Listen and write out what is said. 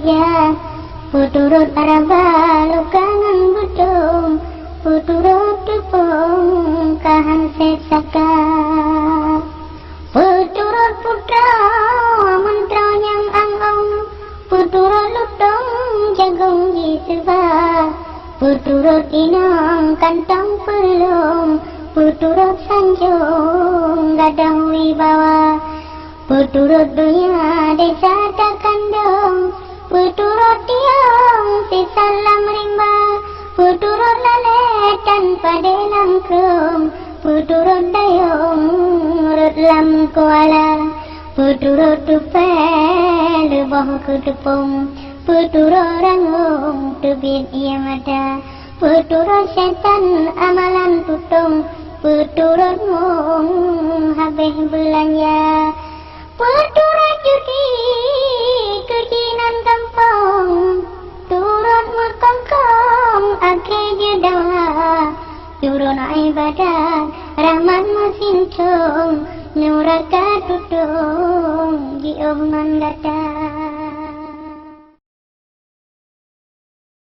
saja. Puturut araba lukangan budung, puturut tepung kahan sesaka. Puturut putra mantra yang angong, puturut lutong jagung jisba. Puturut inang kantong pelung, puturut sanjung gadang wibawa. Puturut dunia desa tak kandung, puturut tiang si salam rimba. Puturut lalet tanpa delang krum, puturut dayung urut lam kuala. Puturut tupel lebah kutupung, puturut rangung tubit ia mata. Puturut setan amalan tutung, puturut mung habis belanja. Puturut judi kejinan kampung, turut mekongkong ake jedawa. Turun ibadat rahman musincung, nyuraka tutung di oman datang.